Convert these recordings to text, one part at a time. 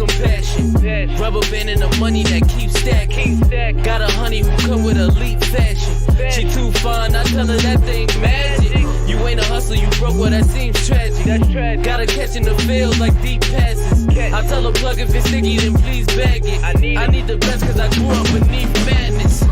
some passion. Rubber band and the money that keeps stacking. Got a honey who come with elite fashion. She too fine, I tell her that thing magic. You ain't a hustler, you broke, well that seems tragic. Gotta catch in the field like deep passes. I tell her plug if it's sticky, then please bag it. I need the best cause I grew up beneath madness.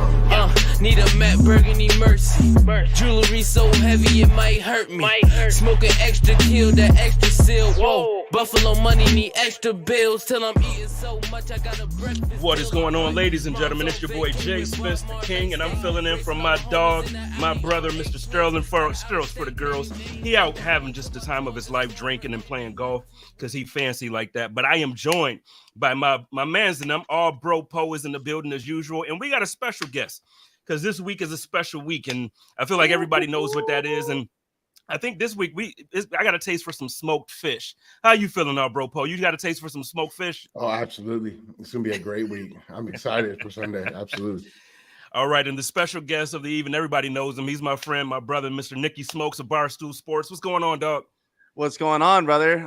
Need a Matt Burgundy Mercy. Jewelry so heavy it might hurt me. Smoking extra kill, that extra seal. Whoa. Buffalo money need extra bills till I'm eating so much I got a breakfast. What is going on, ladies and gentlemen? It's your boy Jay Spence the King, and I'm filling in from my dog, my brother, Mr. Sterling Sterles for the girls. He out having just the time of his life, drinking and playing golf because he fancy like that. But I am joined by my mans and them, all bro Poyers in the building as usual, and we got a special guest because this week is a special week, and I feel like everybody knows what that is. And I think this week I got a taste for some smoked fish. How you feeling now, bro Poe? You got a taste for some smoked fish? Oh, absolutely. It's going to be a great week. I'm excited for Sunday. Absolutely. All right, and the special guest of the evening, everybody knows him. He's my friend, my brother, Mr. Nicky Smokes of Barstool Sports. What's going on, dog? What's going on, brother?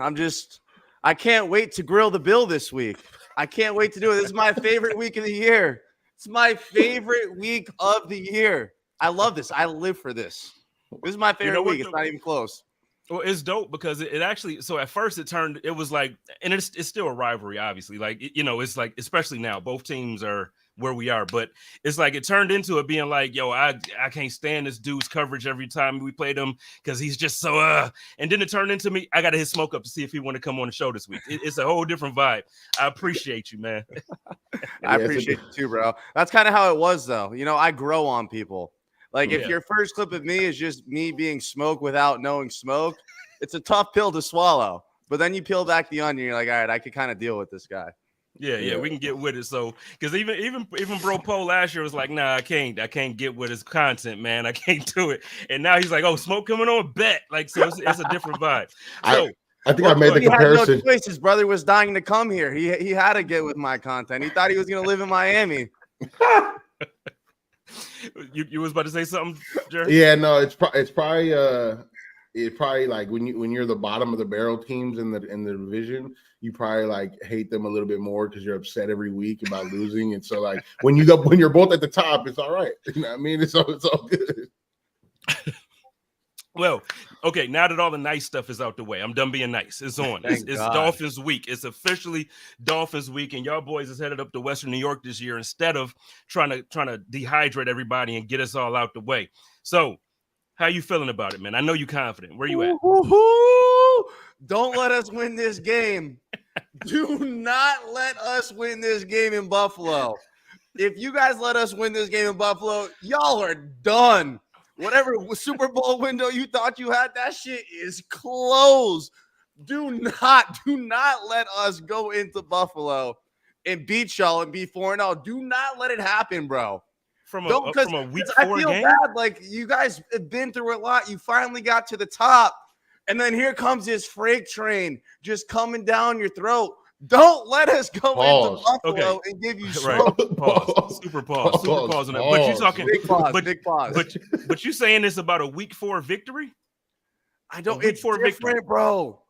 I can't wait to grill the bill this week. I can't wait to do it. This is my favorite week of the year. It's my favorite week of the year. I love this. I live for this. This is my favorite week. It's not even close. Well, it's dope because it actually, so at first it was like, and it's still a rivalry, obviously. Like, it's like, especially now, both teams are where we are, but it's like it turned into it being like, yo, I can't stand this dude's coverage every time we play them because he's just so, and then it turned into me, I got to hit Smoke up to see if he want to come on the show this week. It's a whole different vibe. I appreciate you, man. I appreciate you too, bro. That's kind of how it was, though. I grow on people. Like, if your first clip of me is just me being Smoke without knowing Smoke, it's a tough pill to swallow. But then you peel back the onion, you're like, all right, I could kind of deal with this guy. Yeah, we can get with it. So, because even Bro Poe last year was like, nah, I can't get with his content, man. I can't do it. And now he's like, oh, Smoke coming on, bet. Like, so it's a different vibe. So, I think I made the comparison. Had no choice. His brother was dying to come here. He had to get with my content. He thought he was going to live in Miami. You was about to say something, Jerry? Yeah, no, it's probably like when you're the bottom of the barrel teams in the division, you probably like hate them a little bit more because you're upset every week about losing. And so like when you're both at the top, it's all right. You know what I mean? It's all good. Well, okay, now that all the nice stuff is out the way, I'm done being nice. It's on. It's Dolphins week. It's officially Dolphins week, and y'all boys is headed up to Western New York this year instead of trying to dehydrate everybody and get us all out the way. So, how you feeling about it, man? I know you confident. Where you at? Don't let us win this game. Do not let us win this game in Buffalo. If you guys let us win this game in Buffalo, y'all are done. Whatever Super Bowl window you thought you had, that shit is closed. Do not let us go into Buffalo and beat y'all and be 4-0. Do not let it happen, bro. From a week 4 I feel game? bad. Like, you guys have been through a lot. You finally got to the top. And then here comes this freight train just coming down your throat. Don't let us go into Buffalo and give you smoke. Right. Pause. Super pause on that. But you talking big pause. But you saying this about a week 4 victory? It's different, victory, bro.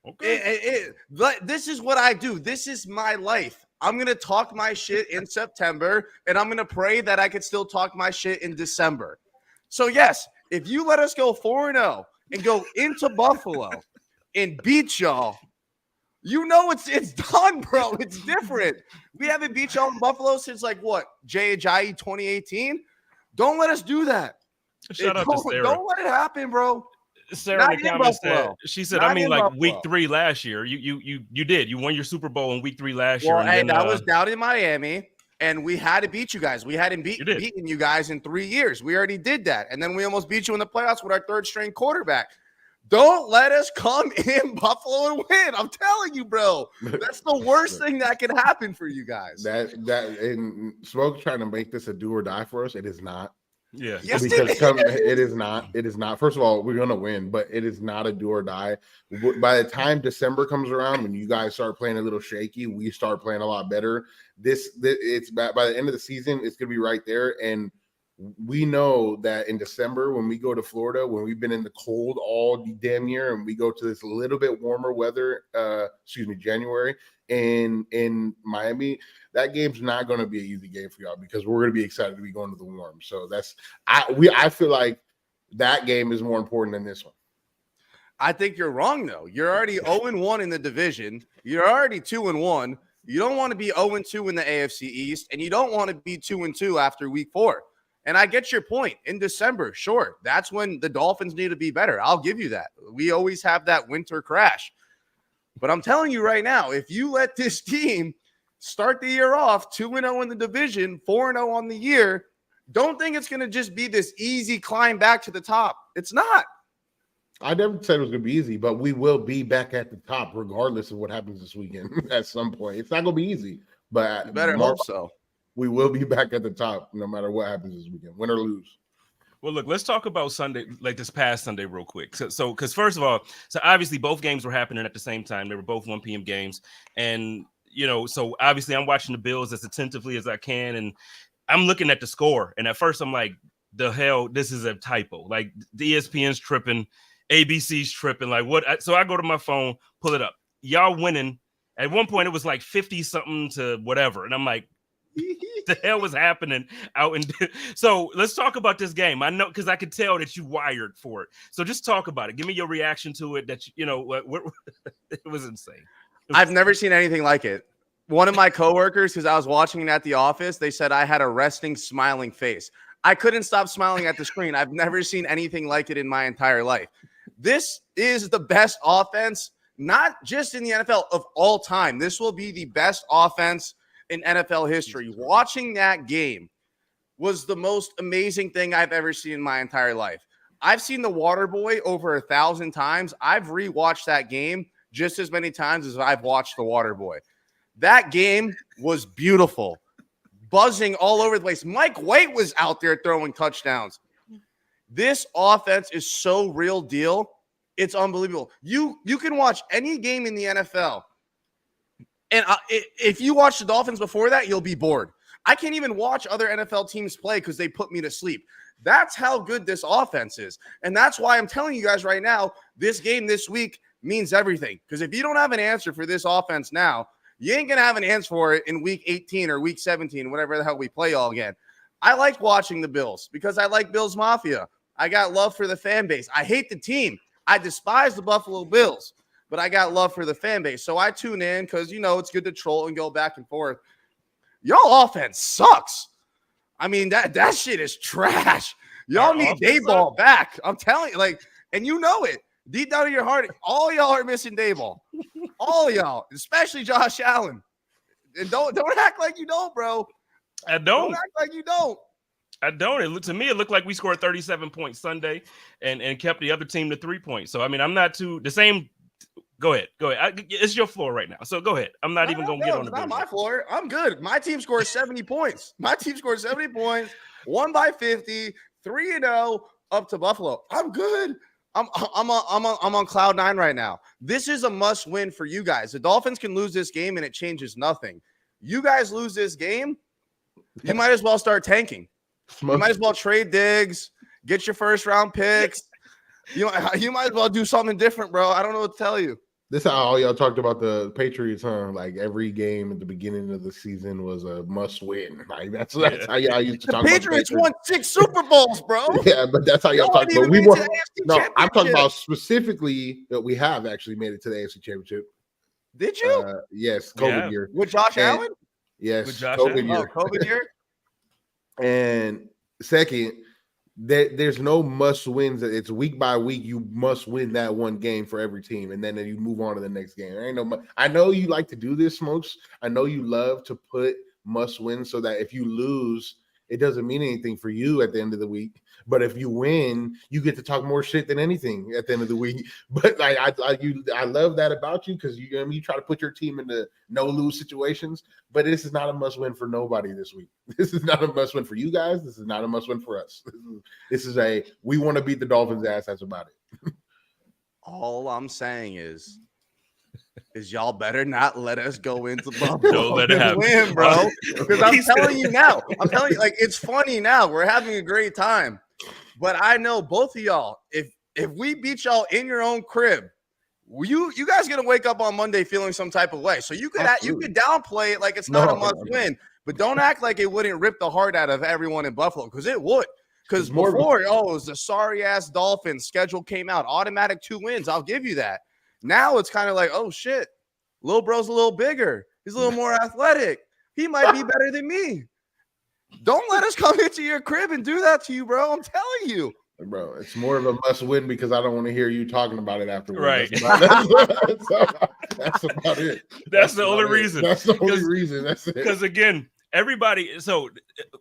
Okay. This is what I do. This is my life. I'm gonna talk my shit in September, and I'm gonna pray that I could still talk my shit in December. So yes, if you let us go 4-0 and go into Buffalo and beat y'all, it's done, bro. It's different. We haven't beat y'all in Buffalo since Jay Ajayi 2018. Don't let us do that. Shout out to Sarah. Don't let it happen, bro. Sarah in the comments said, like week 3 last year. You did. You won your Super Bowl in week 3 last year. And I was down in Miami, and we had to beat you guys. We hadn't beaten you guys in 3 years. We already did that. And then we almost beat you in the playoffs with our third-string quarterback. Don't let us come in Buffalo and win. I'm telling you, bro. That's the worst thing that can happen for you guys. And Smoke's trying to make this a do or die for us. It is not. Yeah. Yes, because it is not. It is not. First of all, we're gonna win, but it is not a do or die. By the time December comes around, when you guys start playing a little shaky, we start playing a lot better. It's by the end of the season, it's gonna be right there. And we know that in December, when we go to Florida, when we've been in the cold all damn year, and we go to this little bit warmer weather, January in Miami, that game's not going to be an easy game for y'all because we're going to be excited to be going to the warm. So I feel like that game is more important than this one. I think you're wrong, though. You're already 0-1 in the division. You're already 2-1. You don't want to be 0-2 in the AFC East, and you don't want to be 2-2 after week 4. And I get your point. In December, sure, that's when the Dolphins need to be better. I'll give you that. We always have that winter crash. But I'm telling you right now, if you let this team start the year off 2-0 in the division, 4-0 on the year, don't think it's going to just be this easy climb back to the top. It's not. I never said it was going to be easy, but we will be back at the top regardless of what happens this weekend at some point. It's not going to be easy, but You better hope so. We will be back at the top no matter what happens this weekend, win or lose. Well, look, let's talk about Sunday, like this past Sunday real quick. So because first of all, so obviously both games were happening at the same time. They were both 1 p.m. games. And, so obviously I'm watching the Bills as attentively as I can. And I'm looking at the score. And at first I'm like, the hell, this is a typo. Like the ESPN's tripping, ABC's tripping. Like what? So I go to my phone, pull it up. Y'all winning. At one point it was like 50 something to whatever. And I'm like, the hell was happening out in so let's talk about this game. I know because I could tell that you wired for it. So just talk about it. Give me your reaction to it. That it was insane. I've never seen anything like it. One of my coworkers, because I was watching it at the office, they said I had a resting, smiling face. I couldn't stop smiling at the screen. I've never seen anything like it in my entire life. This is the best offense, not just in the NFL of all time. This will be the best offense in NFL history. Watching that game was the most amazing thing I've ever seen in my entire life. I've seen The Waterboy over 1,000 times. I've rewatched that game just as many times as I've watched The Waterboy. That game was beautiful. Buzzing all over the place. Mike White was out there throwing touchdowns. This offense is so real deal. It's unbelievable. You can watch any game in the NFL. And if you watch the Dolphins before that, you'll be bored. I can't even watch other NFL teams play because they put me to sleep. That's how good this offense is. And that's why I'm telling you guys right now, this game this week means everything. Because if you don't have an answer for this offense now, you ain't going to have an answer for it in week 18 or week 17, whatever the hell we play all again. I like watching the Bills because I like Bills Mafia. I got love for the fan base. I hate the team. I despise the Buffalo Bills. But I got love for the fan base. So I tune in because, it's good to troll and go back and forth. Y'all offense sucks. I mean, that shit is trash. Y'all need Dayball back. I'm telling you, and you know it. Deep down in your heart, all y'all are missing Dayball. All y'all, especially Josh Allen. And don't act like you don't, bro. I don't. Don't act like you don't. I don't. To me, it looked like we scored 37 points Sunday and kept the other team to 3 points. So, I mean, I'm not too – the same – Go ahead. It's your floor right now. So go ahead. I'm not even going to get on the bench. Not my floor. I'm good. My team scored 70 points. My team scored 70 points, won by 50, 3-0 up to Buffalo. I'm good. I'm on cloud 9 right now. This is a must win for you guys. The Dolphins can lose this game and it changes nothing. You guys lose this game, you might as well start tanking. You might as well trade Diggs, get your first round picks. You might as well do something different, bro. I don't know what to tell you. This is how all y'all talked about the Patriots, huh? Like every game at the beginning of the season was a must win. Like that's how y'all used to talk about. Patriots won 6 Super Bowls, bro. Yeah, but that's how y'all talk about. We were I'm talking about specifically that we have actually made it to the AFC Championship. Did you? Yes, COVID year with Josh Allen. Yes, with Josh COVID Allen. year. COVID year. And second, there's no must wins. It's week by week. You must win that one game for every team, and then you move on to the next game. There ain't no. I know you like to do this, Smokes. I know you love to put must win so that if you lose, it doesn't mean anything for you at the end of the week. But if you win, you get to talk more shit than anything at the end of the week. But I love that about you because you try to put your team into no lose situations. But this is not a must win for nobody this week. This is not a must win for you guys. This is not a must win for us. This is we want to beat the Dolphins' ass. That's about it. All I'm saying is is y'all better not let us go into Don't Buffalo let it and happen. win, bro. Because I'm He said- telling you now, like it's funny now. We're having a great time, but I know both of y'all. If we beat y'all in your own crib, you guys gonna wake up on Monday feeling some type of way. So you could downplay it like it's not a must win, but don't act like it wouldn't rip the heart out of everyone in Buffalo, because it would. Because before, it was the sorry ass Dolphins schedule came out, automatic 2 wins. I'll give you that. Now it's kind of like, oh shit, little bro's a little bigger. He's a little more athletic. He might be better than me. Don't let us come into your crib and do that to you, bro. I'm telling you. Bro, it's more of a must win because I don't want to hear you talking about it afterwards. Right. That's about it. That's the only reason. That's the only reason. That's it. Because again, everybody. So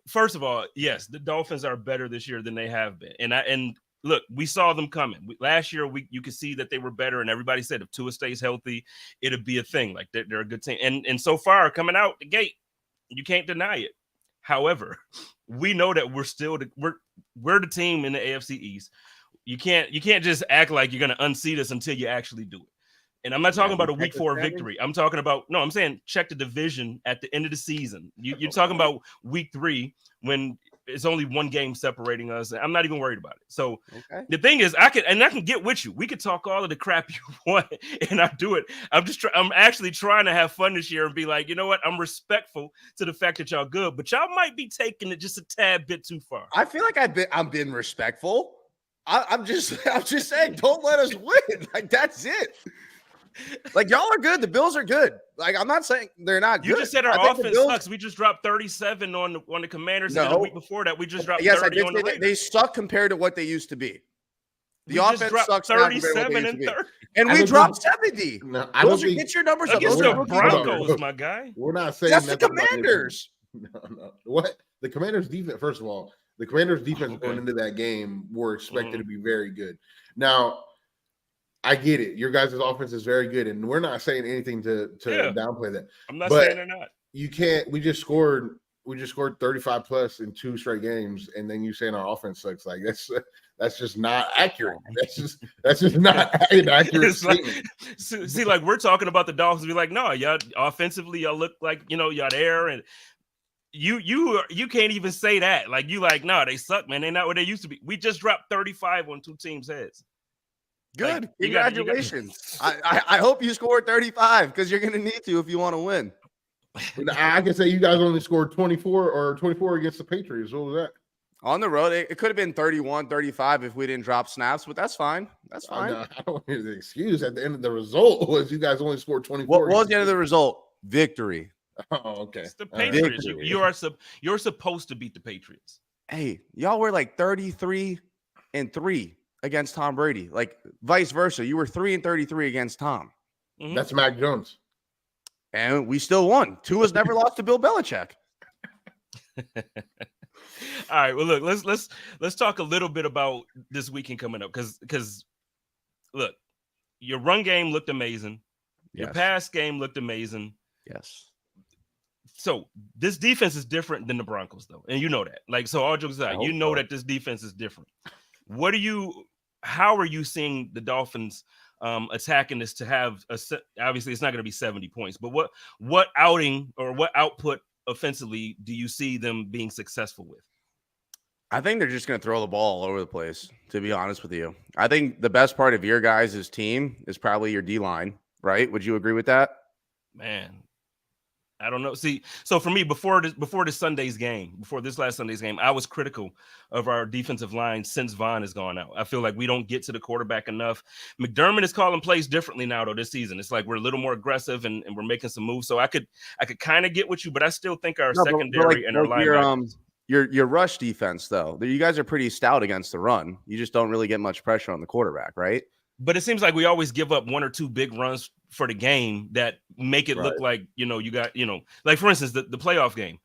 first of all, yes, the Dolphins are better this year than they have been, and look, we saw them coming. Last year, you could see that they were better, and everybody said if Tua stays healthy, it'll be a thing. Like they're a good team, and so far coming out the gate, you can't deny it. However, we know that we're the team in the AFC East. You can't just act like you're going to unseat us until you actually do it. And I'm not talking about a week 4 victory. I'm saying check the division at the end of the season. You're talking about week 3 when it's only 1 game separating us. I'm not even worried about it. So the thing is, I can get with you. We could talk all of the crap you want, and I do it. I'm actually trying to have fun this year and be like, you know what? I'm respectful to the fact that y'all good, but y'all might be taking it just a tad bit too far. I feel like I've been respectful. I'm just saying, don't let us win. Like that's it. Like y'all are good. The Bills are good. Like I'm not saying they're not good. You just said our offense sucks. We just dropped 37 on the Commanders. And the week before that, we just dropped 30 on the Raiders. They suck compared to what they used to be. The offense sucks 37 and 30. And we dropped 70. No, I don't think get your numbers up. Against the Broncos, my guy. We're not saying that's the Commanders. No. What? The Commanders defense, first of all, the Commanders defense going into that game were expected to be very good. Now, I get it. Your guys' offense is very good, and we're not saying anything to downplay that. I'm not saying they're not. You can't. We just scored 35 plus in 2 straight games, and then you saying our offense sucks. Like that's just not accurate. That's just not an accurate statement. See, like we're talking about the Dolphins. We're like, no, y'all offensively, y'all look like y'all there, and you can't even say that. Like you like, no, they suck, man. They're not what they used to be. We just dropped 35 on 2 teams' heads. Good. Like, congratulations. I hope you scored 35 because you're going to need to if you want to win. I can say you guys only scored 24 against the Patriots. What was that? On the road, it could have been 31, 35 if we didn't drop snaps, but that's fine. That's fine. I don't hear the excuse. At the end of the result was you guys only scored 24. What was the end of the result? Victory. Oh, okay. It's the Patriots. You're supposed to beat the Patriots. Hey, y'all were like 33-3 against Tom Brady. Like vice versa. You were 3-33 against Tom. Mm-hmm. That's Mac Jones. And we still won. Tua's never lost to Bill Belichick. All right. Well, look, let's talk a little bit about this weekend coming up. Because look, your run game looked amazing. Your pass game looked amazing. Yes. So this defense is different than the Broncos, though. And you know that. Like, so all jokes aside, you know that this defense is different. How are you seeing the Dolphins attacking this to have obviously it's not going to be 70 points, but what outing or what output offensively do you see them being successful with? I think they're just going to throw the ball all over the place, to be honest with you. I think the best part of your guys' team is probably your D-line, right? Would you agree with that? Man, I don't know. See, so for me, before this last Sunday's game, I was critical of our defensive line since Vaughn has gone out. I feel like we don't get to the quarterback enough. McDermott is calling plays differently now, though, this season. It's like we're a little more aggressive and we're making some moves. So I could kind of get with you, but I still think our secondary and our line. Your rush defense, though, you guys are pretty stout against the run. You just don't really get much pressure on the quarterback, right? But it seems like we always give up 1 or 2 big runs for the game that make it look like, you got, like, for instance, the playoff game.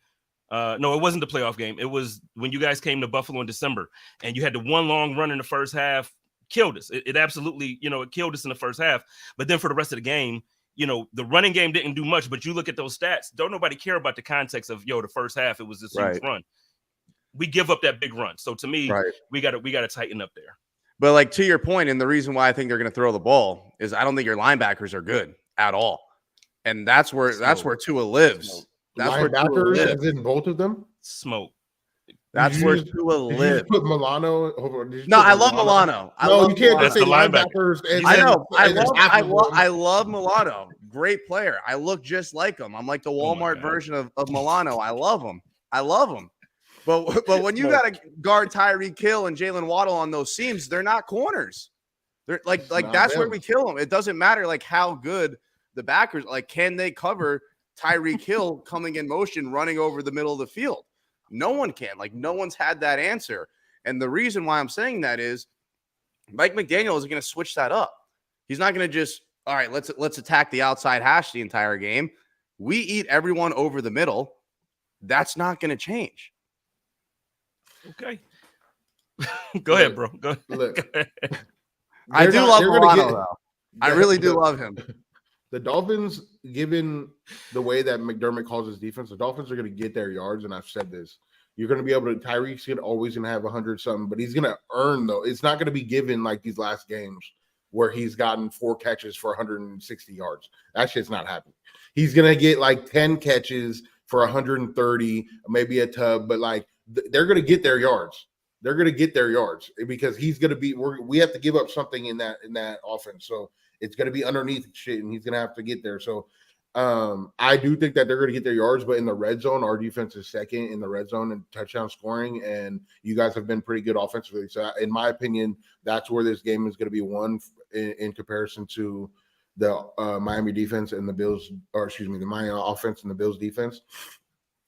No, it wasn't the playoff game. It was when you guys came to Buffalo in December and you had the 1 long run in the first half, killed us. It absolutely, it killed us in the first half. But then for the rest of the game, the running game didn't do much. But you look at those stats, don't nobody care about the context of, the first half. It was this huge run. We give up that big run. So to me, we got to tighten up there. But like to your point, and the reason why I think they're going to throw the ball is I don't think your linebackers are good at all. And that's where Tua lives. That's where Tua Linebackers, lives. as in both of them. Smoke. That's where Tua Did you lives. just put Milano? No, I love Milano. You can't just That's say the linebacker. linebackers. And I then- know. and there's half of them. I love Milano. Great player. I look just like him. I'm like the Walmart version of Milano. I love him. But when you got to guard Tyreek Hill and Jalen Waddle on those seams, they're not corners. They're like that's where we kill them. It doesn't matter like how good the backers, like, can they cover Tyreek Hill coming in motion, running over the middle of the field? No one can. Like, no one's had that answer. And the reason why I'm saying that is Mike McDaniel is going to switch that up. He's not going to just, all right, let's attack the outside hash the entire game. We eat everyone over the middle. That's not going to change. Okay. Go ahead, bro. Go ahead. I do love Milano, though. I really do love him. The Dolphins, given the way that McDermott calls his defense, the Dolphins are going to get their yards, and I've said this. You're going to be able to – Tyreek's always going to have 100-something, but he's going to earn, though. It's not going to be given like these last games where he's gotten 4 catches for 160 yards. That shit's not happening. He's going to get like 10 catches for 130, maybe a tub, but like they're going to get their yards. They're going to get their yards because he's going to be – we have to give up something in that offense. So it's going to be underneath shit, and he's going to have to get there. So I do think that they're going to get their yards, but in the red zone, our defense is second in the red zone and touchdown scoring, and you guys have been pretty good offensively. So in my opinion, that's where this game is going to be won in comparison to the Miami defense and the Bills, or excuse me, the Miami offense and the Bills defense.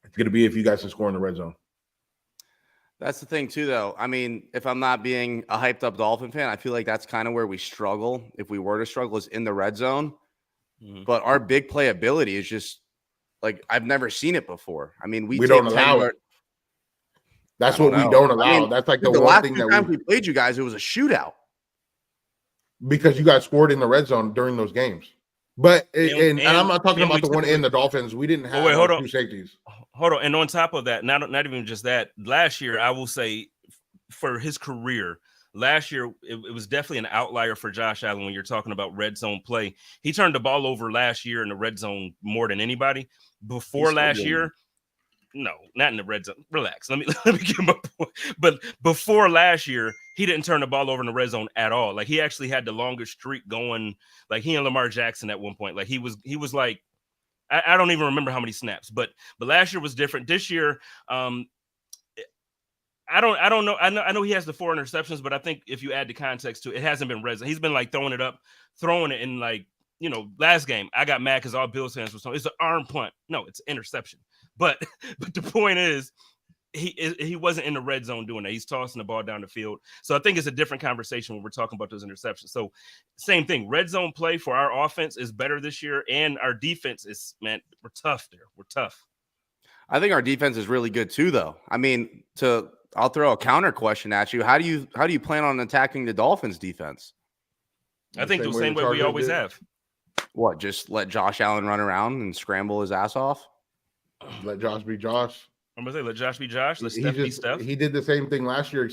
It's going to be if you guys can score in the red zone. That's the thing, too, though. I mean, if I'm not being a hyped-up Dolphin fan, I feel like that's kind of where we struggle. If we were to struggle, is in the red zone. Mm-hmm. But our big playability is just, like, I've never seen it before. I mean, we don't allow it. That's what we don't allow. I mean, that's like the one thing that last time we played you guys, it was a shootout. Because you guys scored in the red zone during those games. But and I'm not talking about the one in the Dolphins. We didn't have two safeties. Hold on. And on top of that, not even just that, last year, I will say for his career, last year, it was definitely an outlier for Josh Allen when you're talking about red zone play. He turned the ball over last year in the red zone more than anybody. Before last year, no, not in the red zone. Relax. Let me give him a point. But before last year, he didn't turn the ball over in the red zone at all. Like, he actually had the longest streak going. Like, he and Lamar Jackson at one point. Like, he was like, I don't even remember how many snaps. But last year was different. This year, I don't know. I know he has the 4 interceptions, but I think if you add the context to it, it hasn't been red zone. He's been like throwing it in, like, you know, last game. I got mad because all Bills fans were saying it's an arm punt. No, it's interception. But the point is, he wasn't in the red zone doing that. He's tossing the ball down the field. So I think it's a different conversation when we're talking about those interceptions. So same thing. Red zone play for our offense is better this year, and our defense is, man, we're tough there. We're tough. I think our defense is really good too, though. I mean, I'll throw a counter question at you. How do you plan on attacking the Dolphins defense? I think the same way we always have. What, just let Josh Allen run around and scramble his ass off? Let Josh be Josh. I'm going to say let Josh be Josh. Let Steph be Steph. He did the same thing last year,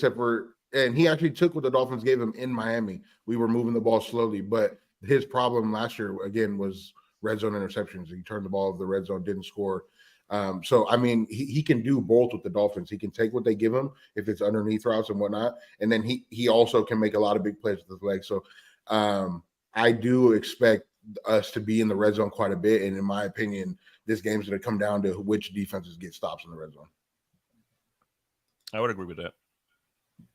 and he actually took what the Dolphins gave him in Miami. We were moving the ball slowly, but his problem last year, again, was red zone interceptions. He turned the ball over the red zone, didn't score. So, I mean, he can do both with the Dolphins. He can take what they give him if it's underneath routes and whatnot, and then he also can make a lot of big plays with his legs. So I do expect us to be in the red zone quite a bit, and in my opinion, this game's going to come down to which defenses get stops in the red zone. I would agree with that.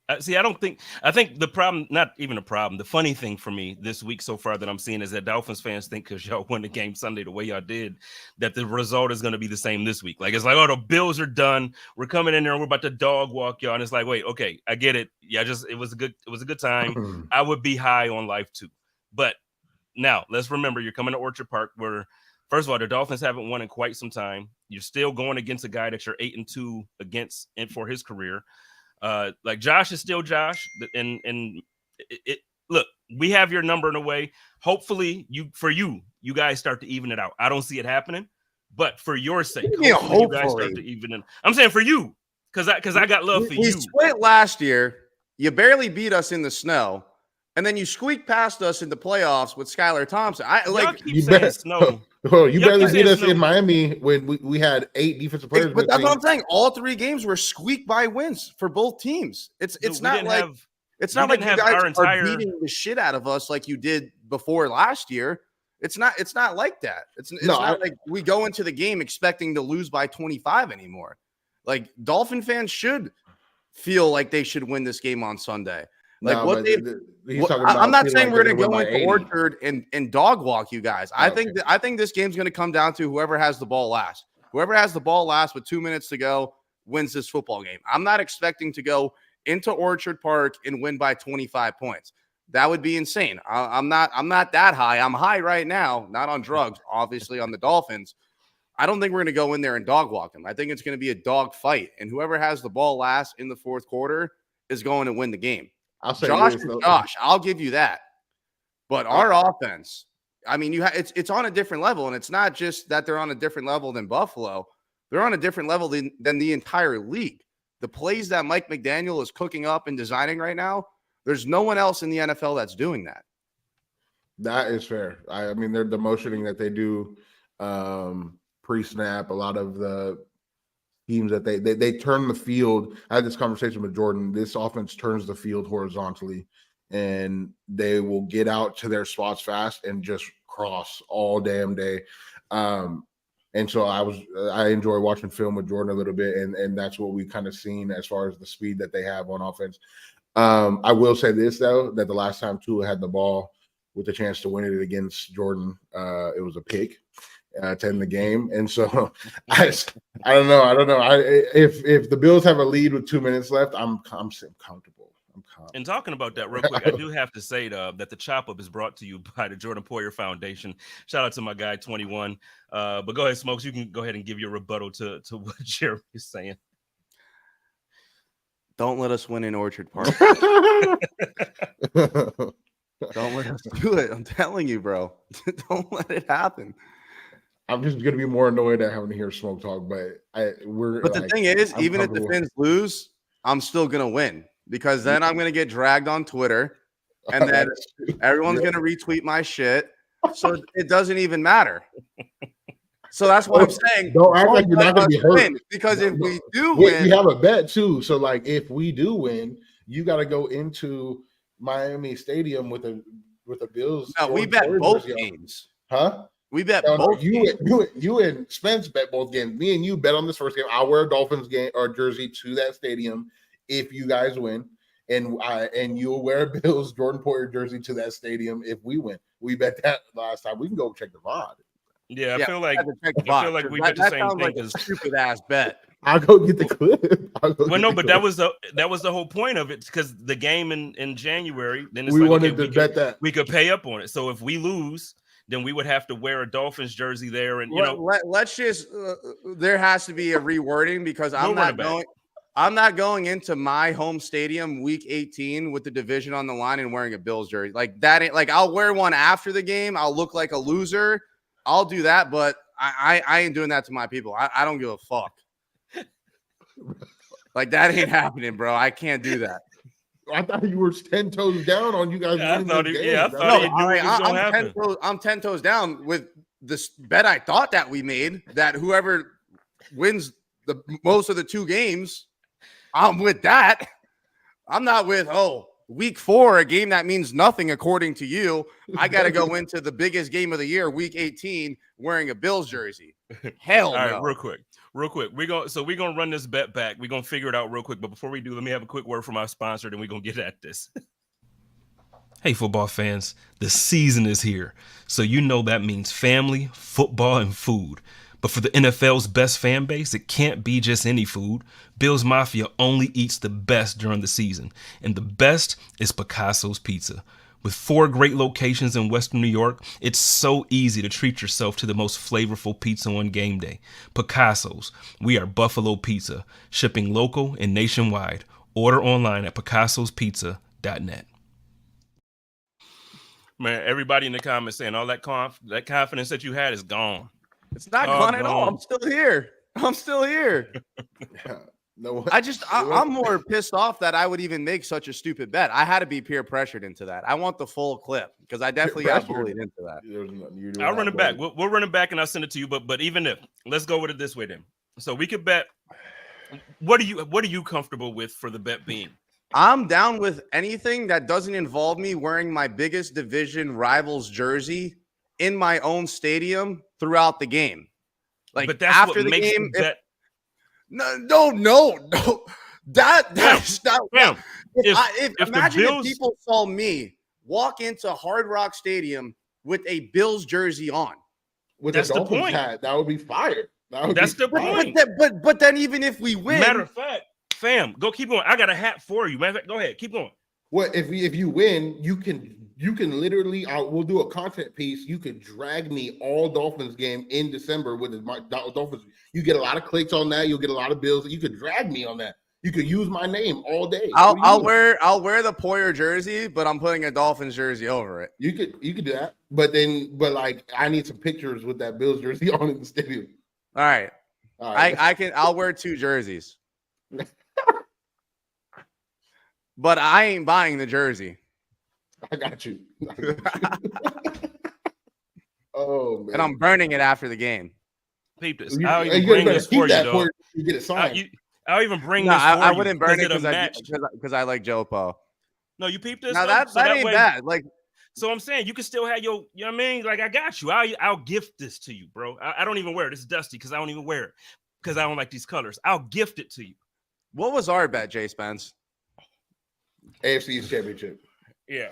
I think the problem, not even a problem, the funny thing for me this week so far that I'm seeing is that Dolphins fans think because y'all won the game Sunday the way y'all did, that the result is going to be the same this week. Like, it's like, oh, the Bills are done. We're coming in there and we're about to dog walk y'all. And it's like, wait, okay, I get it. Yeah, it was a good time. I would be high on life too. But now let's remember, you're coming to Orchard Park where, first of all, the Dolphins haven't won in quite some time. You're still going against a guy that you're 8-2 against and for his career. Like, Josh is still Josh, and look, we have your number in a way. Hopefully, you guys start to even it out. I don't see it happening, but for your sake, hopefully you guys start to even it. I'm saying for you, because I got love for you. We split last year. You barely beat us in the snow. and then you squeak past us in the playoffs with Skylar Thompson. Y'all keep saying snow. Oh, you Y'all barely keep beat saying us snow. in Miami when we had 8 defensive players. But that's what I'm saying. All 3 games were squeak by wins for both teams. It's not like you guys are beating the shit out of us like you did before last year. It's not like that. It's not like we go into the game expecting to lose by 25 anymore. Like Dolphin fans should feel like they should win this game on Sunday. Like I'm not saying we're going to go into Orchard and dog walk you guys. I think this game's going to come down to whoever has the ball last. Whoever has the ball last with 2 minutes to go wins this football game. I'm not expecting to go into Orchard Park and win by 25 points. That would be insane. I'm not that high. I'm high right now, not on drugs, obviously on the Dolphins. I don't think we're going to go in there and dog walk them. I think it's going to be a dog fight, and whoever has the ball last in the fourth quarter is going to win the game. I'll say Josh, I'll give you that. But our offense, I mean, it's on a different level, and it's not just that they're on a different level than Buffalo. They're on a different level than the entire league. The plays that Mike McDaniel is cooking up and designing right now, there's no one else in the NFL that's doing that. That is fair. I mean, the motioning that they do pre-snap, a lot of the teams that they turn the field. I had this conversation with Jordan. This offense turns the field horizontally, and they will get out to their spots fast and just cross all damn day. And so I enjoy watching film with Jordan a little bit, and that's what we kind of seen as far as the speed that they have on offense. I will say this though, that the last time Tua had the ball with the chance to win it against Jordan, it was a pick to end the game. And so I don't know. If the Bills have a lead with 2 minutes left, I'm comfortable. And talking about that real quick, I do have to say that the chop up is brought to you by the Jordan Poyer Foundation. Shout out to my guy 21. But go ahead, Smokes. You can go ahead and give your rebuttal to what Jeremy is saying. Don't let us win in Orchard Park. Don't let us do it. I'm telling you, bro. Don't let it happen. I'm just gonna be more annoyed at having to hear Smoke talk, but the thing is, even if the Fins lose, I'm still gonna win because then I'm gonna get dragged on Twitter, and then everyone's gonna retweet my shit. So it doesn't even matter. So that's what I'm saying. Don't act like you're not going to be hurt. Because if we do win. We have a bet, too. So, like, if we do win, you got to go into Miami Stadium with a Bills. No, we bet both games. Huh? We bet both games. You and Spence bet both games. Me and you bet on this first game. I'll wear a Dolphins game or jersey to that stadium if you guys win. And you'll wear a Bills Jordan Poyer jersey to that stadium if we win. We bet that last time. We can go check the VOD. Yeah, I feel like we bet the same thing. Like a stupid ass bet. I'll go get the clip. That was the whole point of it, because the game in January, then it's wanted to bet that we could pay up on it. So if we lose, then we would have to wear a Dolphins jersey there, and let's just there has to be a rewording because I'm not going into my home stadium week 18 with the division on the line and wearing a Bills jersey like that. Ain't like I'll wear one after the game. I'll look like a loser. I'll do that, but I ain't doing that to my people. I don't give a fuck. Like, that ain't happening, bro. I can't do that. I thought you were 10 toes down on you guys. I'm 10 toes down with this bet I thought that we made, that whoever wins the most of the 2 games, I'm with that. I'm not with, week 4, a game that means nothing according to you. I got to go into the biggest game of the year, week 18, wearing a Bills jersey. Hell no. All right, real quick. We're gonna run this bet back. We're gonna figure it out real quick. But before we do, let me have a quick word from our sponsor, then we're gonna get at this. Hey, football fans, the season is here. So you know that means family, football, and food. But for the NFL's best fan base, it can't be just any food. Bills Mafia only eats the best during the season. And the best is Picasso's Pizza. With 4 great locations in Western New York, it's so easy to treat yourself to the most flavorful pizza on game day. Picasso's. We are Buffalo Pizza, shipping local and nationwide. Order online at picassospizza.net. Man, everybody in the comments saying all that confidence that you had is gone. It's not gone at all. I'm still here. Yeah. No, I'm more pissed off that I would even make such a stupid bet. I had to be peer pressured into that. I want the full clip because I definitely got bullied into that. I'll run it back. We'll run it back and I'll send it to you. But even if, let's go with it this way then. So we could bet. What are you comfortable with for the bet being? I'm down with anything that doesn't involve me wearing my biggest division rivals jersey in my own stadium throughout the game. Like, but that's after what the makes game, the bet. No. That's not. Damn. If imagine Bills, if people saw me walk into Hard Rock Stadium with a Bills jersey on. With that's a Dolphins the point. hat, that would be fire. That's the point. But then even if we win, matter of fact, fam, go keep going. I got a hat for you. Matter of fact, go ahead, keep going. What if you win? You can literally. We'll do a content piece. You could drag me all Dolphins game in December with my Dolphins. You get a lot of clicks on that. You'll get a lot of bills. You could drag me on that. You could use my name all day. I'll wear the Poyer jersey, but I'm putting a Dolphins jersey over it. You could do that, but like I need some pictures with that Bills jersey on in the stadium. All right. I'll wear 2 jerseys. But I ain't buying the jersey. I got you. Oh man! And I'm burning it after the game. Peep this. I'll even bring this for you, though. You get it signed. I'll even bring this for you. I wouldn't burn it because I like Joe Po. No, you peep this. Now that ain't bad. Like, so I'm saying you can still have your, you know what I mean? Like, I got you. I'll gift this to you, bro. I don't even wear it. It's dusty because I don't even wear it because I don't like these colors. I'll gift it to you. What was our bet, Jay Spence? AFC East Championship. Yeah.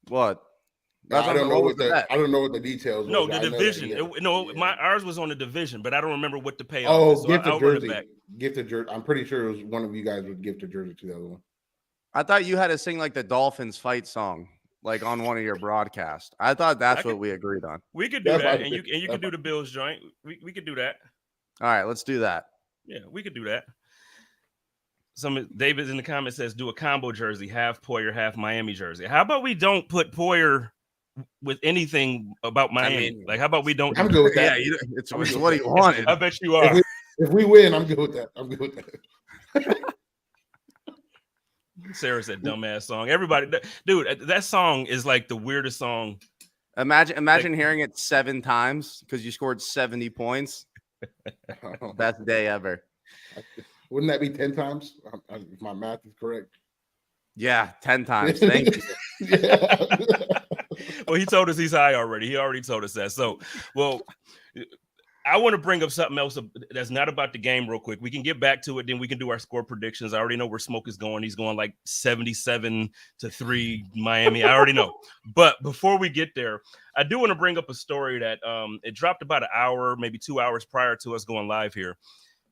What? No, I don't know what the details. No, the division. Ours was on the division, but I don't remember what the payoff. Oh, gift a jersey. Gift a jersey. I'm pretty sure it was one of you guys would gift a jersey to the other one. I thought you had to sing like the Dolphins fight song, like on one of your broadcasts. I thought that's what we agreed on. We could do that, and you could do the Bills joint. We could do that. All right, let's do that. Yeah, we could do that. David in the comments says do a combo jersey, half Poyer, half Miami jersey. How about we don't put Poyer with anything about Miami? I mean, like, how about we don't? I'm good with that. Yeah, it's what he wanted. I bet you are. If we win, I'm good with that. Sarah said dumbass song. Everybody, dude, that song is like the weirdest song. like, hearing hearing it 7 times because you scored 70 points. Best day ever. Wouldn't that be 10 times? If my math is correct. Yeah, 10 times. Thank you. Yeah. Well, he told us he's high already. He already told us that. So, well, I want to bring up something else that's not about the game real quick. We can get back to it. Then we can do our score predictions. I already know where Smoke is going. He's going like 77-3 Miami. I already know. But before we get there, I do want to bring up a story that it dropped about an hour, maybe 2 hours prior to us going live here.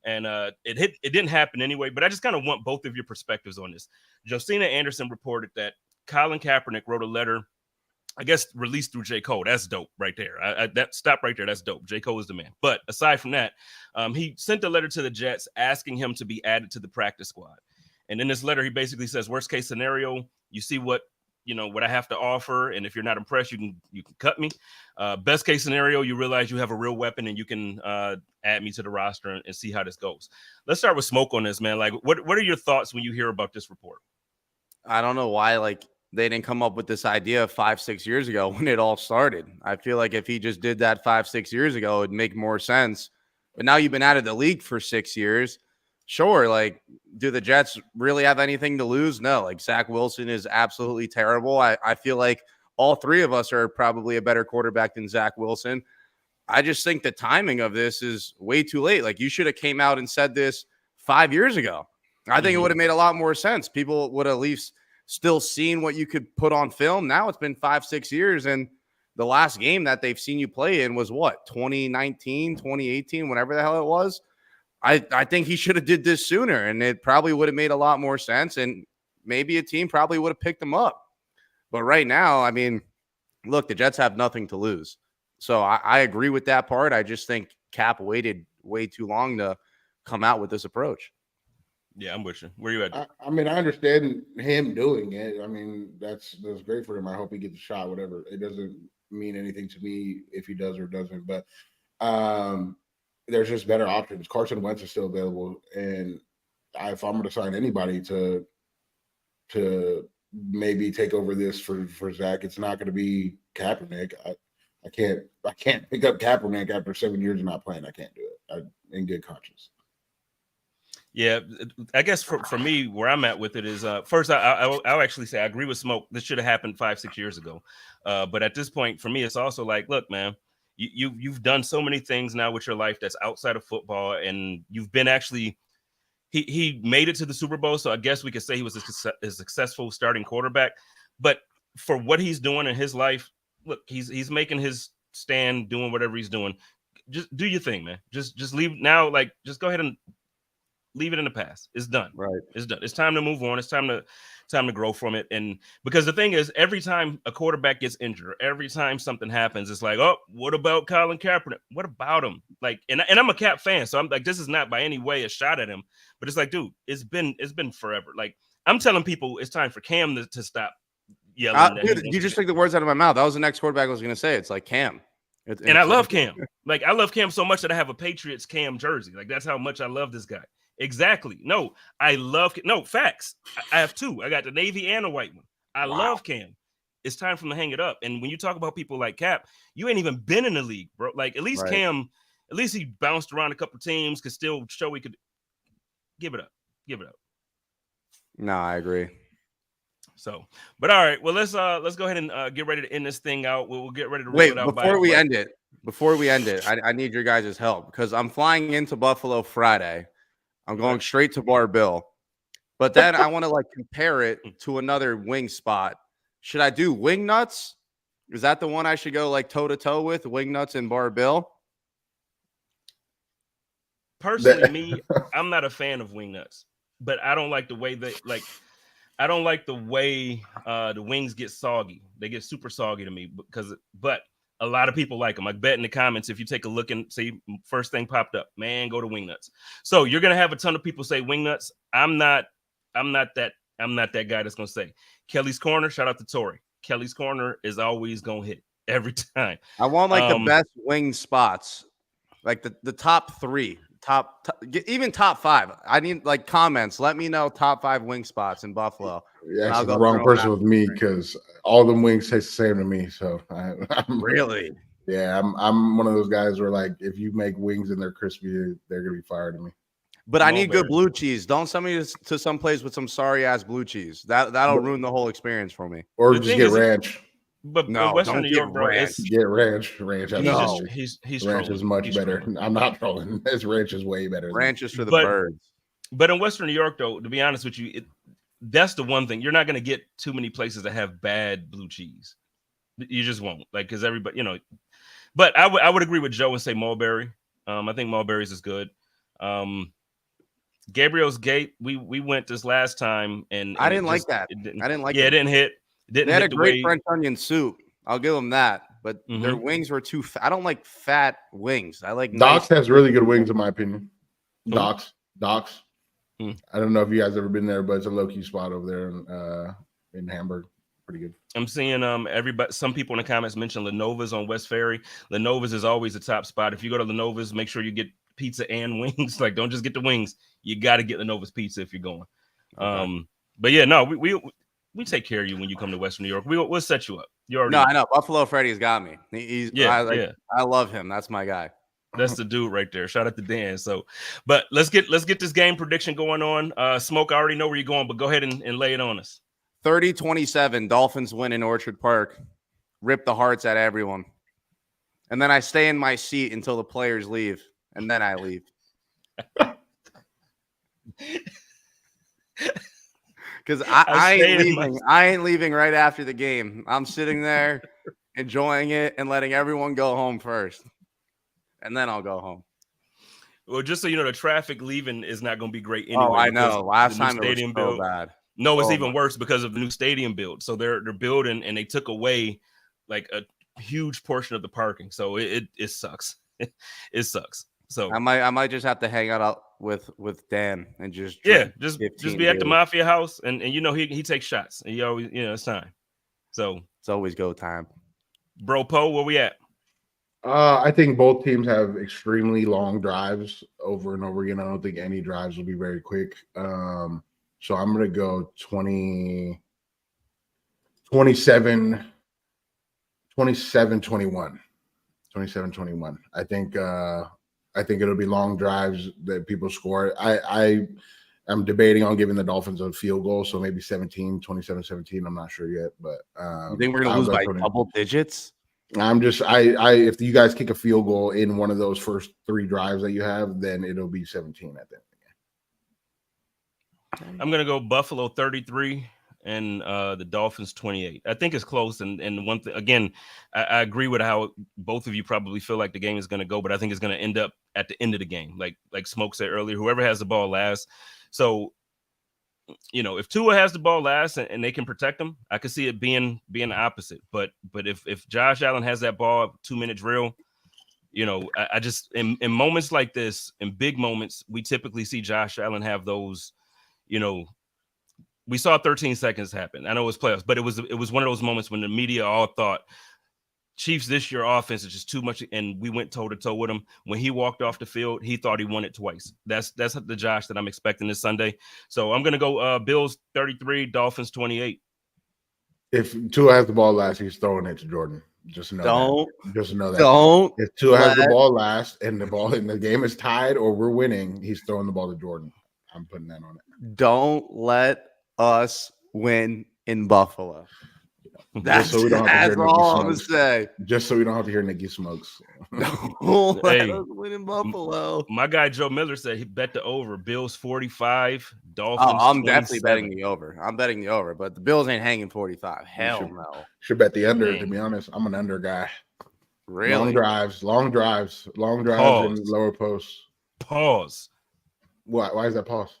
And it didn't happen anyway, but I just kind of want both of your perspectives on this. Josina Anderson reported that Colin Kaepernick wrote a letter, I guess released through J. Cole. That's dope right there. Stop right there. That's dope. J. Cole is the man. But aside from that, he sent a letter to the Jets asking him to be added to the practice squad. And in this letter, he basically says, worst case scenario, you see what I have to offer. And if you're not impressed, you can cut me. Best case scenario, you realize you have a real weapon and you can add me to the roster and see how this goes. Let's start with Smoke on this, man. Like, what are your thoughts when you hear about this report? I don't know why, they didn't come up with this idea 5-6 years ago when it all started. I feel like if he just did that 5-6 years ago, it'd make more sense. But now you've been out of the league for 6 years. Sure, do the Jets really have anything to lose? No, Zach Wilson is absolutely terrible. I feel like all 3 of us are probably a better quarterback than Zach Wilson. I just think the timing of this is way too late. You should have came out and said this 5 years ago. I think it would have made a lot more sense. People would have at least still seen what you could put on film. Now it's been 5-6 years, and the last game that they've seen you play in was what, 2019, 2018, whatever the hell it was. I think he should have did this sooner, and it probably would have made a lot more sense, and maybe a team probably would have picked him up. But right now, I mean, look, the Jets have nothing to lose. So I agree with that part. I just think Cap waited way too long to come out with this approach. Yeah, I'm with you. Where you at? I mean, I understand him doing it. I mean, that's great for him. I hope he gets a shot, whatever. It doesn't mean anything to me if he does or doesn't. But there's just better options. Carson Wentz is still available, and if I'm going to sign anybody to maybe take over this for Zach, it's not going to be Kaepernick. I can't pick up Kaepernick after 7 years of not playing. I can't do it in good conscience. Yeah, I guess for me, where I'm at with it is first, I'll actually say I agree with Smoke. This should have happened 5-6 years ago. But at this point, for me, it's also like, look, man, you've done so many things now with your life that's outside of football, and you've been actually he made it to the Super Bowl, so I guess we could say he was a successful starting quarterback. But for what he's doing in his life, look, he's making his stand, doing whatever he's doing. Just do your thing, man. Just leave now. Like, just go ahead and leave it in the past. It's done. Right. It's done. It's time to move on. It's time to grow from it. And because the thing is, every time a quarterback gets injured, every time something happens, it's like, oh, what about Colin Kaepernick? What about him? Like, and I'm a Cap fan, so I'm like, this is not by any way a shot at him, but it's like, dude, it's been forever. Like, I'm telling people it's time for Cam to stop yelling. Dude, you just took the words out of my mouth. That was the next quarterback I was going to say. It's like Cam. And I love Cam. Like, I love Cam so much that I have a Patriots Cam jersey. Like, that's how much I love this guy. Exactly. No, I love facts. I have two. I got the navy and a white one. I love Cam. It's time for him to hang it up. And when you talk about people like Cap, you ain't even been in the league, bro. Like, at least Cam, at least he bounced around a couple teams, could still show he could give it up. Give it up. No, I agree. So, but all right, well, let's go ahead and get ready to end this thing out. We'll get ready to roll it out. Before we end it, I need your guys' help because I'm flying into Buffalo Friday. I'm going straight to Bar Bill, but then I want to like compare it to another wing spot. Should I do Wing Nuts? Is that the one I should go like toe to toe with, Wing Nuts and Bar Bill? Personally, me, I'm not a fan of Wing Nuts, but I don't like the way I don't like the way the wings get soggy. They get super soggy to me but a lot of people like them. I bet in the comments, if you take a look and see first thing popped up, man, go to Wing Nuts. So you're gonna have a ton of people say Wing Nuts. I'm not that guy that's gonna say Kelly's Corner. Shout out to Tori. Kelly's Corner is always gonna hit every time. I want like the best wing spots, like the top three. Even top five. I need like comments. Let me know top 5 wing spots in Buffalo. You're actually the wrong person with me because all them wings taste the same to me. So I'm really, yeah, I'm one of those guys where like if you make wings and they're crispy, they're gonna be fired to me. But I need good blue cheese. Don't send me to some place with some sorry ass blue cheese. That'll ruin the whole experience for me. Or just get ranch. But no, Western New York, bro, get ranch. Ranch. No, he's ranch is much better. Trolling. I'm not trolling. His ranch is way better. Ranch is for the birds. But in Western New York, though, to be honest with you, that's the one thing. You're not going to get too many places that have bad blue cheese. You just won't. Like, because everybody, you know. But I would agree with Joe and say Mulberry. I think Mulberry's is good. Gabriel's Gate, we went this last time, and I didn't like that. I didn't like it. It didn't hit. They had a great French onion soup. I'll give them that. But their wings were too fat. I don't like fat wings. I like Doc's has really good wings, in my opinion. Doc's. I don't know if you guys ever been there, but it's a low-key spot over there in Hamburg. Pretty good. I'm seeing some people in the comments mention Lenova's on West Ferry. Lenova's is always a top spot. If you go to Lenova's, make sure you get pizza and wings. Like, don't just get the wings. You got to get Lenova's pizza if you're going. Okay. But yeah, no, we take care of you when you come to Western New York. We'll set you up. You already know. I know. Buffalo Freddy's got me. I love him. That's my guy. That's the dude right there. Shout out to Dan. So, but let's get this game prediction going on. Smoke, I already know where you're going, but go ahead and lay it on us. 30-27, Dolphins win in Orchard Park. Rip the hearts at everyone. And then I stay in my seat until the players leave, and then I leave. Because I ain't leaving right after the game. I'm sitting there enjoying it and letting everyone go home first. And then I'll go home. Well, just so you know, the traffic leaving is not going to be great anyway. Oh, I know. Last time it was so bad. No, it's even worse because of the new stadium build. So they're building, and they took away like a huge portion of the parking. So it sucks. It sucks. So I might just have to hang out with Dan and just be at the Mafia house, and you know he takes shots. And you always, you know, it's time. So it's always go time. Bro Poe, where we at? I think both teams have extremely long drives over and over again. I don't think any drives will be very quick. So I'm going to go 27-21. 27-21. I think it'll be long drives that people score. I'm debating on giving the Dolphins a field goal, so maybe 27-17. I'm not sure yet, but you think we're gonna lose by double digits? If you guys kick a field goal in one of those first 3 drives that you have, then it'll be 17 at the end of the game. I'm gonna go Buffalo 33 and the Dolphins 28. I think it's close. And one thing again, I agree with how both of you probably feel like the game is gonna go, but I think it's gonna end up at the end of the game, like Smoke said earlier. Whoever has the ball last. So, if Tua has the ball last and they can protect him, I could see it being the opposite. But if Josh Allen has that ball 2-minute drill, I just in moments like this, in big moments, we typically see Josh Allen have those. We saw 13 seconds happen. I know it was playoffs, but it was one of those moments when the media all thought Chiefs this year offense is just too much, and we went toe to toe with him. When he walked off the field, he thought he won it twice. That's the Josh that I'm expecting this Sunday. So I'm gonna go Bills 33, Dolphins 28. If Tua has the ball last, he's throwing it to Jordan. Just know that. Don't. If Tua has the ball last and the game is tied or we're winning, he's throwing the ball to Jordan. I'm putting that on it. Don't let us win in Buffalo. That's all I'm gonna say. Just so we don't have to hear Nicky Smokes. Don't let us win in Buffalo. My guy Joe Miller said he bet the over. Bills 45, Dolphins. I'm definitely betting the over. I'm betting the over, but the Bills ain't hanging 45. Hell no. Should bet the under. To be honest, I'm an under guy. Really? Long drives, and lower posts. Pause. Why is that pause?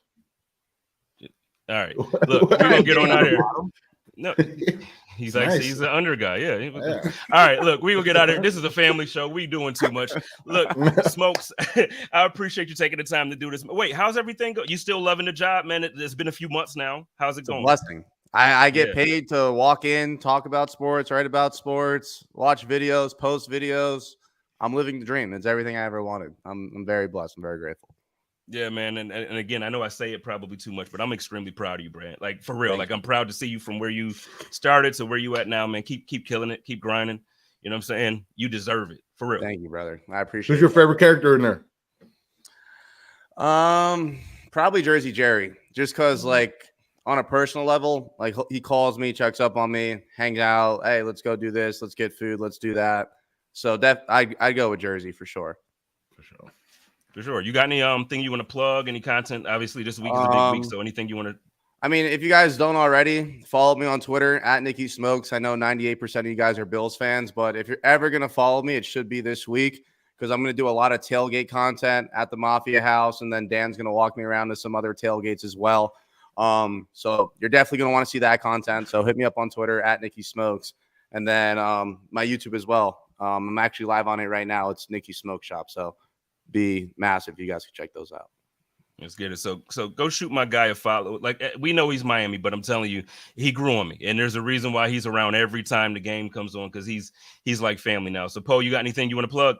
All right. Look, we're gonna get on out here. No. He's like, nice. He's an under guy. Yeah. All right. Look, we will get out of here. This is a family show. We doing too much. Look, Smokes, I appreciate you taking the time to do this. Wait, how's everything going? You still loving the job, man? It's been a few months now. How's it going? A blessing. I get paid to walk in, talk about sports, write about sports, watch videos, post videos. I'm living the dream. It's everything I ever wanted. I'm very blessed. I'm very grateful. Yeah, man. And again, I know I say it probably too much, but I'm extremely proud of you, Brad. Like, for real. Like, I'm proud to see you from where you started to where you at now, man. Keep killing it. Keep grinding. You know what I'm saying? You deserve it. For real. Thank you, brother. I appreciate it. Who's your favorite character in there? Probably Jersey Jerry. Just because, like, on a personal level, like, he calls me, checks up on me, hangs out. Hey, let's go do this. Let's get food. Let's do that. So I'd go with Jersey for sure. For sure. You got any thing you want to plug? Any content? Obviously, this week is a big week, so anything you want to? I mean, if you guys don't already, follow me on Twitter at Nicky Smokes. I know 98% of you guys are Bills fans, but if you're ever going to follow me, it should be this week because I'm going to do a lot of tailgate content at the Mafia House, and then Dan's going to walk me around to some other tailgates as well. So you're definitely going to want to see that content. So hit me up on Twitter at Nicky Smokes, and then my YouTube as well. I'm actually live on it right now. It's Nicky Smoke Shop. So be massive. You guys can check those out. Let's get it. So go shoot my guy a follow. Like, we know he's Miami, but I'm telling you, he grew on me, and there's a reason why he's around every time the game comes on because he's like family now. So Poe, you got anything you want to plug?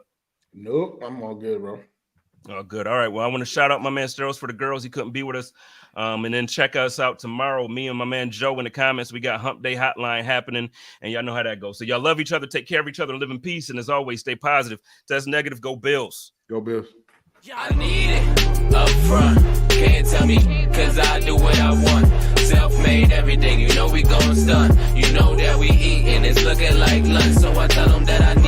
Nope, I'm all good, bro. Oh, good. All right. Well, I want to shout out my man Steros for the girls. He couldn't be with us. And then check us out tomorrow. Me and my man Joe in the comments. We got Hump Day Hotline happening, and y'all know how that goes. So y'all love each other, take care of each other, and live in peace. And as always, stay positive. Test negative. Go Bills. Go Bills. I need it up front. Can't tell me, cause I do what I want. Self-made everything. You know we gon' stun. You know that we eat and it's looking like lunch. So I tell them that I need